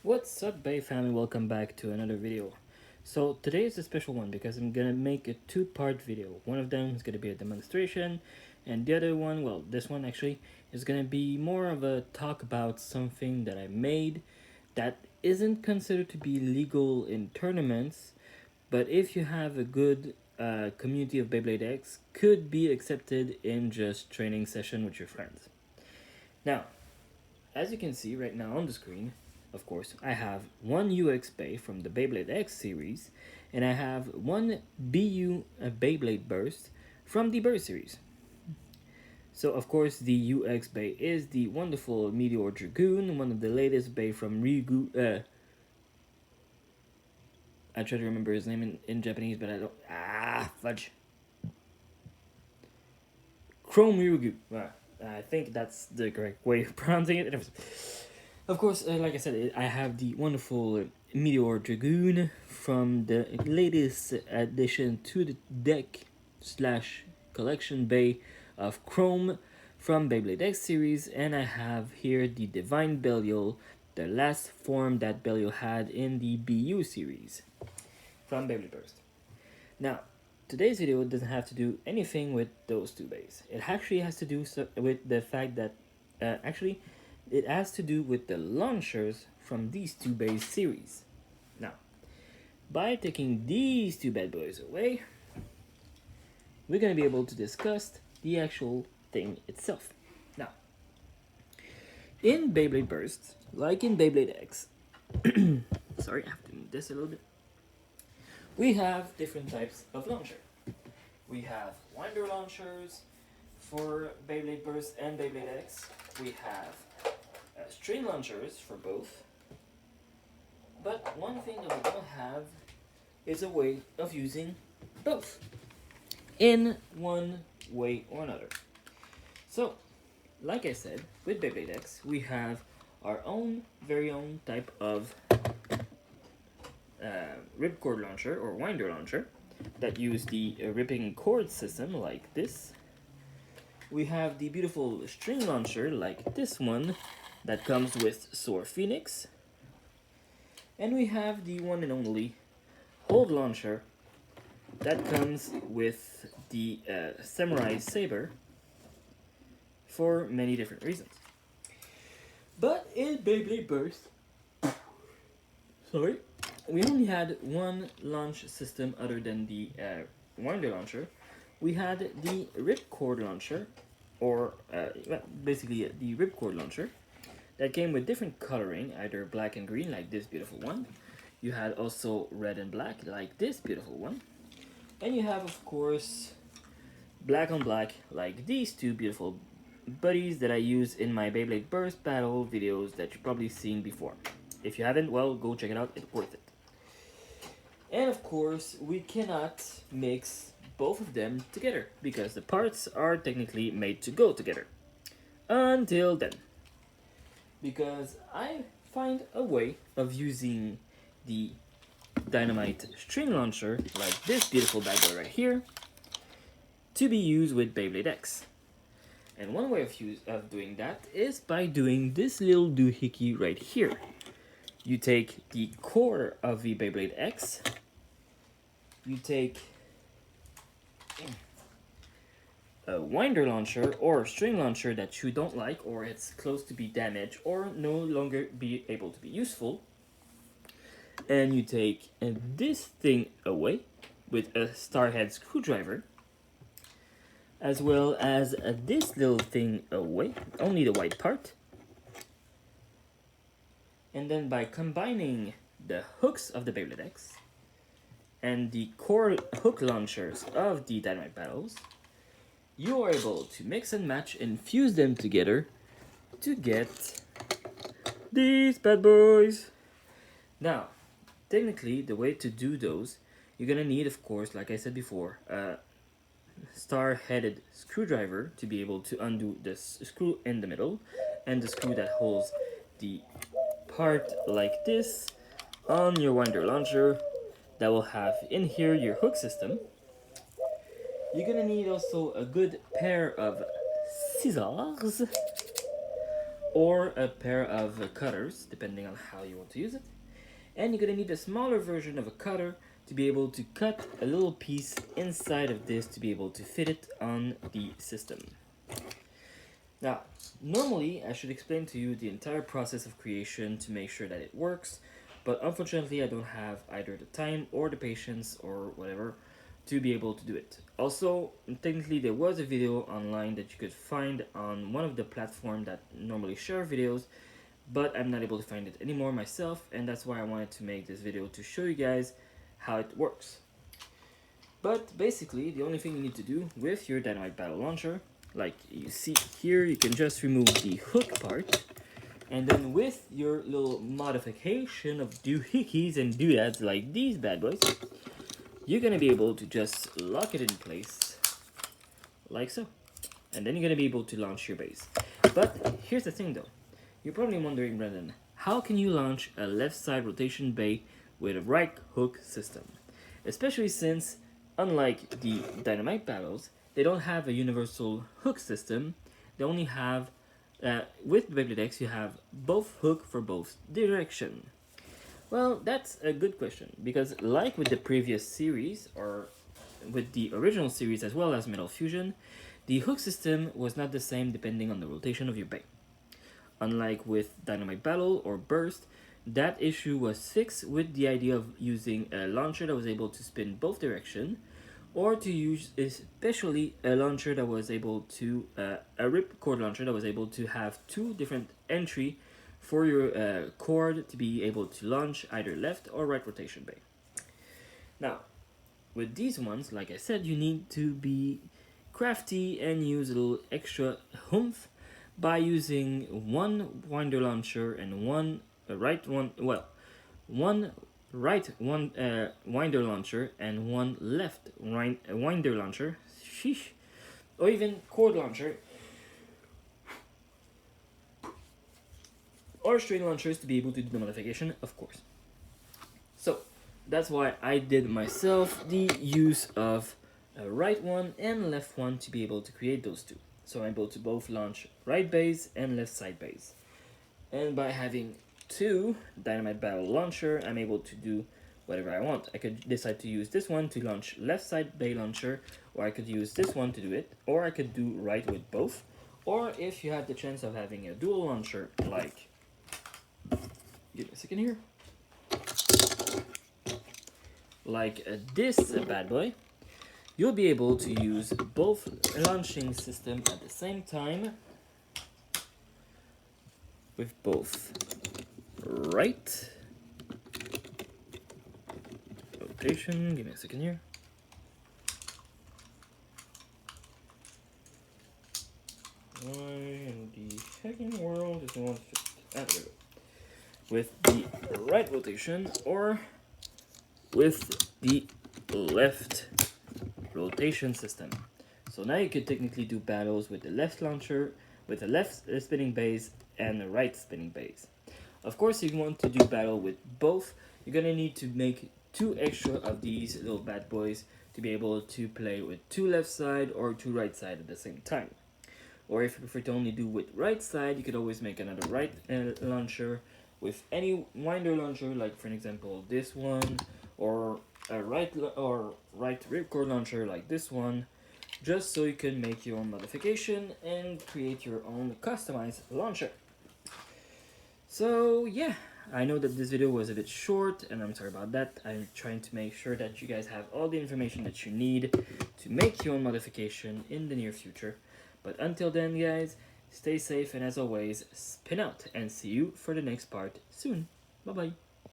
What's up, Bay family? Welcome back to another video. So today is a special one because I'm gonna make a two-part video. One of them is gonna be a demonstration, and the other one, well, this one actually is gonna be more of a talk about something that I made that isn't considered to be legal in tournaments, but if you have a good community of Beyblade X, could be accepted in just training session with your friends. Now, as you can see right now on the screen, of course, I have one UX Bay from the Beyblade X series, and I have one BU Beyblade Burst from the Burst series. So, of course, the UX Bay is the wonderful Meteor Dragoon, one of the latest Bay from Ryugu. I try to remember his name in Japanese, but I don't. Fudge. Chrome Ryugu. I think that's the correct way of pronouncing it. Of course, like I said, I have the wonderful Meteor Dragoon from the latest addition to the deck slash collection bay of Chrome from Beyblade X series, and I have here the Divine Belial, the last form that Belial had in the BU series from Beyblade Burst. Now, today's video doesn't have to do anything with those two bays. It actually has to do with the fact that it has to do with the launchers from these two base series. Now, by taking these two bad boys away, we're going to be able to discuss the actual thing itself. Now, in Beyblade Burst, like in Beyblade X, sorry, I have to move this a little bit. We have different types of launcher. We have winder launchers for Beyblade Burst and Beyblade X. We have string launchers for both. But one thing that we don't have is a way of using both in one way or another. So, like I said, with Beyblade X, we have our very own type of ripcord launcher or winder launcher that use the ripping cord system like this. We have the beautiful string launcher like this one that comes with Soar Phoenix. And we have the one and only hold launcher that comes with the Samurai Saber for many different reasons. But in Beyblade Burst, we only had one launch system other than the winder launcher. We had the ripcord launcher, or basically the ripcord launcher, that came with different coloring, either black and green like this beautiful one. You had also red and black like this beautiful one. And you have, of course, black on black like these two beautiful buddies that I use in my Beyblade Burst battle videos that you've probably seen before. If you haven't, well, go check it out, it's worth it. And of course, we cannot mix both of them together because the parts are technically made to go together. Until then. Because I find a way of using the Dynamite string launcher, like this beautiful bad boy right here, to be used with Beyblade X. And one way of doing that is by doing this little doohickey right here. You take the core of the Beyblade X, you take a winder launcher or string launcher that you don't like, or it's close to be damaged or no longer be able to be useful, and you take this thing away with a starhead screwdriver, as well as this little thing away, only the white part. And then by combining the hooks of the Beyblade X and the core hook launchers of the Dynamite Battles, you are able to mix and match and fuse them together to get these bad boys. Now, technically, the way to do those, you're gonna need, of course, like I said before, a star-headed screwdriver to be able to undo the screw in the middle, and the screw that holds the part like this on your winder launcher that will have in here your hook system. You're gonna need also a good pair of scissors or a pair of cutters, depending on how you want to use it. And you're gonna need a smaller version of a cutter to be able to cut a little piece inside of this to be able to fit it on the system. Now, normally I should explain to you the entire process of creation to make sure that it works, but unfortunately I don't have either the time or the patience or whatever to be able to do it. Also, technically there was a video online that you could find on one of the platforms that normally share videos, but I'm not able to find it anymore myself, and that's why I wanted to make this video to show you guys how it works. But basically, the only thing you need to do with your Dynamite Battle Launcher, like you see here, you can just remove the hook part, and then with your little modification of doohickeys and doodads like these bad boys, you're gonna be able to just lock it in place, like so. And then you're gonna be able to launch your base. But here's the thing though. You're probably wondering, Brendan, how can you launch a left side rotation bay with a right hook system? Especially since, unlike the Dynamite Battles, they don't have a universal hook system. They only have, with Beyblade X, you have both hook for both direction. Well, that's a good question, because like with the previous series, or with the original series as well as Metal Fusion, the hook system was not the same depending on the rotation of your bay. Unlike with Dynamite Battle or Burst, that issue was fixed with the idea of using a launcher that was able to spin both directions, or to use especially a launcher that was able to, a ripcord launcher that was able to have two different entry for your cord to be able to launch either left or right rotation bay. Now, with these ones, like I said, you need to be crafty and use a little extra oomph by using one winder launcher and one winder launcher and one left winder launcher, sheesh, or even cord launcher, or string launchers to be able to do the modification, of course. So that's why I did myself the use of a right one and left one to be able to create those two. So I'm able to both launch right base and left side base. And by having two Dynamite Battle Launcher, I'm able to do whatever I want. I could decide to use this one to launch left side bay launcher, or I could use this one to do it, or I could do right with both. Or if you have the chance of having a dual launcher, like, give me a second here, like this bad boy, you'll be able to use both launching system at the same time with both right rotation. Give me a second here. Why in the heckin' world does it want to fit? There we go. With the right rotation or with the left rotation system. So now you could technically do battles with the left launcher, with the left spinning base and the right spinning base. Of course, if you want to do battle with both, you're gonna need to make two extra of these little bad boys to be able to play with two left side or two right side at the same time. Or if you prefer to only do with right side, you could always make another right launcher with any winder launcher, like for an example this one, or a right ripcord launcher like this one, just so you can make your own modification and create your own customized launcher. So yeah, I know that this video was a bit short, and I'm sorry about that. I'm trying to make sure that you guys have all the information that you need to make your own modification in the near future. But until then, guys, stay safe, and as always, spin out, and see you for the next part soon. Bye bye.